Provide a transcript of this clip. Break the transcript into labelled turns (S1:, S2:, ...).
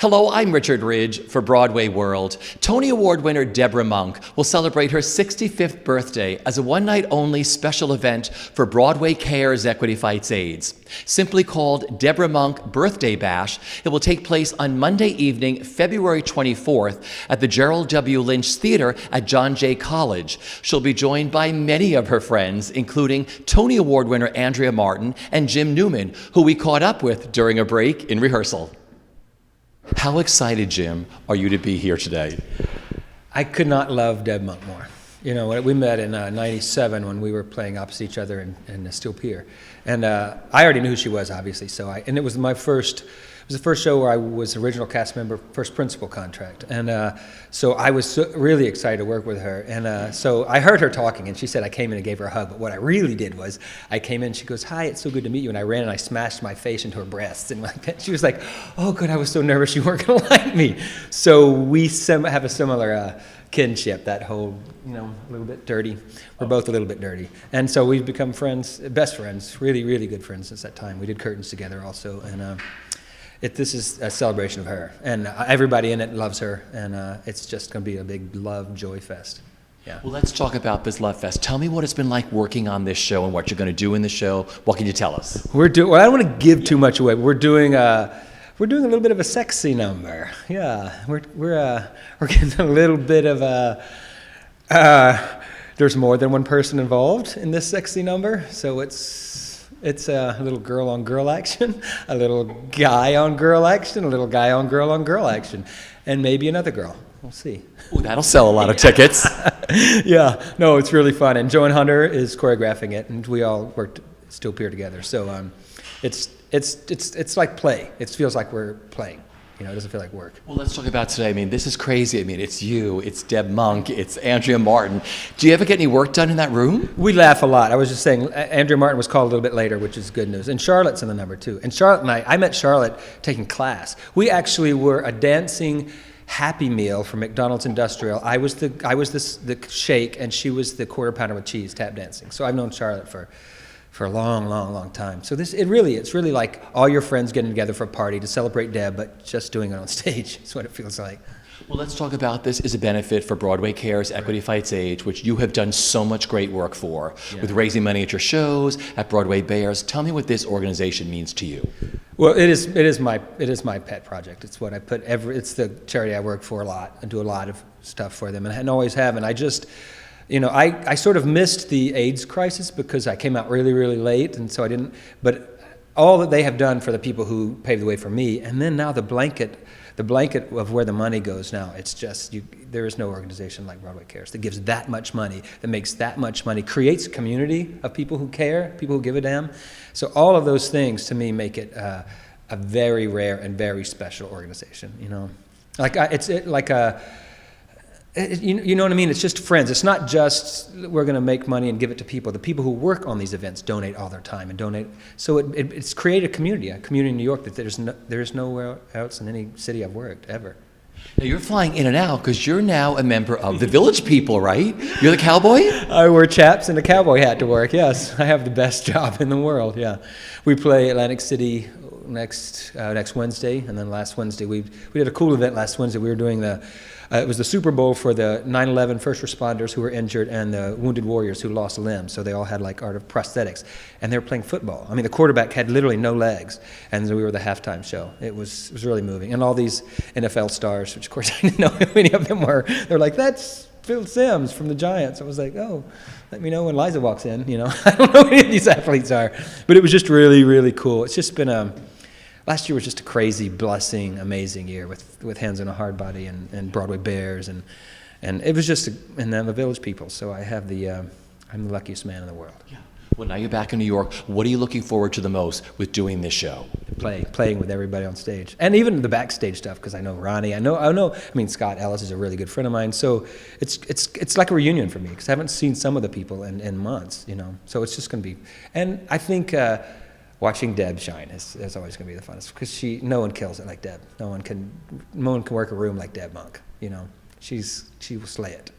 S1: Hello, I'm Richard Ridge for Broadway World. Tony Award winner Debra Monk will celebrate her 65th birthday as a one-night-only special event for Broadway Cares Equity Fights AIDS. Simply called Debra Monk Birthday Bash, it will take place on Monday evening, February 24th at the Gerald W. Lynch Theater at John Jay College. She'll be joined by many of her friends, including Tony Award winner Andrea Martin and Jim Newman, who we caught up with during a break in rehearsal. How excited, Jim, are you to be here today?
S2: I could not love Deb Monk more. You know, we met in '97 when we were playing opposite each other in Steel Pier, and I already knew who she was, obviously. And it was my first. It was the first show where I was original cast member, first principal contract, and so I was really excited to work with her. And so I heard her talking, and she said I came in and gave her a hug. But what I really did was I came in. She goes, "Hi, it's so good to meet you." And I ran and I smashed my face into her breasts, and she was like, "Oh, good, I was so nervous you weren't gonna like me." So we have a similar kinship. That whole, you know, a little bit dirty. We're both a little bit dirty, and so we've become friends, best friends, really, really good friends since that time. We did curtains together also, and. This is a celebration of her, and everybody in it loves her, and it's just going to be a big love, joy fest. Yeah.
S1: Well, let's talk about this Love Fest. Tell me what it's been like working on this show and what you're going to do in the show. What can you tell us?
S2: Well, I don't want to give too much away. We're doing a little bit of a sexy number. Yeah, we're getting a little bit of a. There's more than one person involved in this sexy number, so it's a little girl-on-girl action, a little guy-on-girl action, a little guy-on-girl action, and maybe another girl. We'll see.
S1: Ooh, that'll sell a lot of tickets.
S2: Yeah, no, it's really fun, and Joan Hunter is choreographing it, and we all worked Steel Pier together. So it's like play. It feels like we're playing. You know, it doesn't feel like work.
S1: Well, let's talk about today. I mean, this is crazy. I mean, it's you, it's Deb Monk, it's Andrea Martin. Do you ever get any work done in that room?
S2: We laugh a lot. I was just saying, Andrea Martin was called a little bit later, which is good news. And Charlotte's in the number too. And Charlotte and I met Charlotte taking class. We actually were a dancing Happy Meal from McDonald's Industrial. I was the shake, and she was the quarter pounder with cheese tap dancing. So I've known Charlotte for a long time. So it's really like all your friends getting together for a party to celebrate Deb, but just doing it on stage. That's what it feels like.
S1: Well, let's talk about this as a benefit for Broadway Cares Equity Fights AIDS, which you have done so much great work for, with raising money at your shows, at Broadway Bears. Tell me what this organization means to you.
S2: Well, it is my pet project. It's what I put it's the charity I work for a lot. I do a lot of stuff for them, and always have. And I just. You know, I sort of missed the AIDS crisis because I came out really, really late, and so I didn't. But all that they have done for the people who paved the way for me, and then now the blanket of where the money goes now, it's just there is no organization like Broadway Cares that gives that much money, that makes that much money, creates a community of people who care, people who give a damn. So all of those things to me make it a very rare and very special organization. You know, you know what I mean? It's just friends. It's not just we're going to make money and give it to people. The people who work on these events donate all their time and donate. So it's created a community in New York that there's nowhere else in any city I've worked ever.
S1: Now you're flying in and out because you're now a member of the Village People, right? You're the cowboy?
S2: I wear chaps and a cowboy hat to work, yes. I have the best job in the world, yeah. We play Atlantic City next Wednesday, and then last Wednesday we did a cool event last Wednesday. We were doing it was the Super Bowl for the 9/11 first responders who were injured and the wounded warriors who lost limbs. So they all had like art of prosthetics, and they were playing football. I mean, the quarterback had literally no legs, and so we were the halftime show. It was really moving, and all these NFL stars, which of course I didn't know who any of them were. They're like, "That's Phil Simms from the Giants." I was like, "Oh, let me know when Liza walks in." You know, I don't know who any of these athletes are, but it was just really, really cool. It's just been last year was just a crazy, blessing, amazing year with Hands on a Hard Body and Broadway Bears, and it was just and then the Village People. So I'm the luckiest man in the world.
S1: Yeah. Well, now you're back in New York. What are you looking forward to the most with doing this show?
S2: Playing with everybody on stage, and even the backstage stuff, because I know Ronnie. I mean, Scott Ellis is a really good friend of mine. So it's like a reunion for me because I haven't seen some of the people in months. You know, so it's just going to be. And I think. Watching Deb shine is always going to be the funnest because no one kills it like Deb. No one can work a room like Deb Monk. You know, she will slay it.